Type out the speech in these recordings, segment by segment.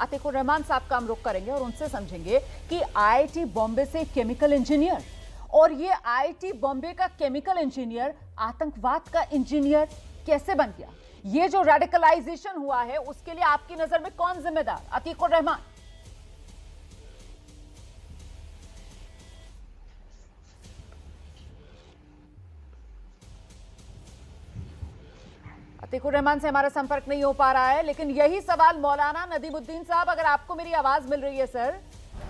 अतीकुर रहमान साहब का हम रुख करेंगे और उनसे समझेंगे कि आईआईटी बॉम्बे से केमिकल इंजीनियर, और ये आईआईटी बॉम्बे का केमिकल इंजीनियर आतंकवाद का इंजीनियर कैसे बन गया? ये जो रेडिकलाइजेशन हुआ है उसके लिए आपकी नजर में कौन जिम्मेदार? अतीकुर रहमान। अतीकुर रहमान से हमारा संपर्क नहीं हो पा रहा है, लेकिन यही सवाल मौलाना नदीमुद्दीन साहब, अगर आपको मेरी आवाज मिल रही है सर,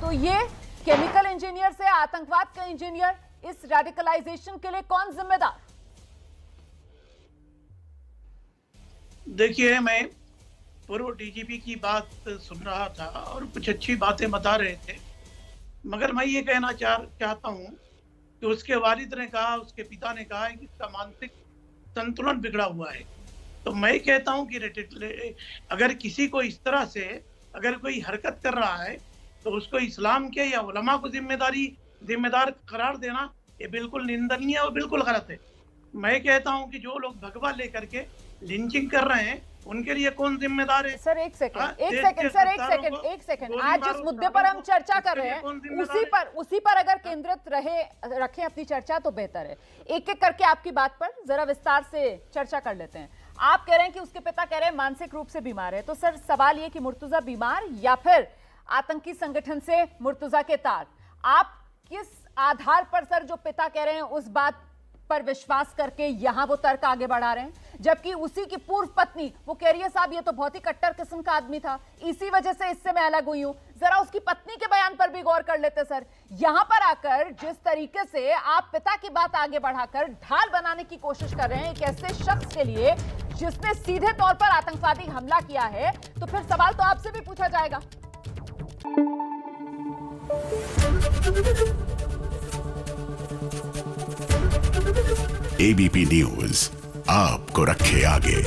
तो ये केमिकल इंजीनियर से आतंकवाद का इंजीनियर, इस रेडिकलाइजेशन के लिए कौन जिम्मेदार? देखिए, मैं पूर्व डीजीपी की बात सुन रहा था और कुछ अच्छी बातें बता रहे थे, मगर मैं ये कहना चाहता हूँ कि उसके वालिद ने कहा, उसके पिता ने कहा है कि इसका मानसिक संतुलन बिगड़ा हुआ है। तो मैं कहता हूँ कि अगर किसी को इस तरह से अगर कोई हरकत कर रहा है तो उसको इस्लाम के या उलमा को जिम्मेदार करार देना ये बिल्कुल निंदनीय और बिल्कुल गलत है। मैं कहता हूं कि जो लोग भगवा लेकर के लिंचिंग कर रहे हैं उनके लिए कौन जिम्मेदार है? सर एक सेकंड, आज जिस मुद्दे पर हम चर्चा कर रहे हैं उसी पर अगर केंद्रित रखें अपनी चर्चा तो बेहतर है। एक एक करके आपकी बात पर जरा विस्तार से चर्चा कर लेते हैं। आप कह रहे हैं कि उसके पिता कह रहे हैं मानसिक रूप से बीमार है, तो सर सवाल ये कि मुर्तुजा बीमार या फिर आतंकी संगठन से मुर्तुजा के तार, आप किस आधार पर सर जो पिता कह रहे हैं उस बात पर विश्वास करके यहां वो तर्क आगे बढ़ा रहे हैं, जबकि उसी की पूर्व पत्नी वो कह रही है साहब ये तो बहुत ही कट्टर किस्म का आदमी था, इसी वजह से इससे मैं अलग हुई हूं। जरा उसकी पत्नी के बयान पर भी गौर कर लेते सर। यहां पर आकर जिस तरीके से आप पिता की बात आगे बढ़ाकर ढाल बनाने की कोशिश कर रहे हैं एक ऐसे शख्स के लिए जिसने सीधे तौर पर आतंकवादी हमला किया है, तो फिर सवाल तो आपसे भी पूछा जाएगा। एबीपी न्यूज आपको रखे आगे।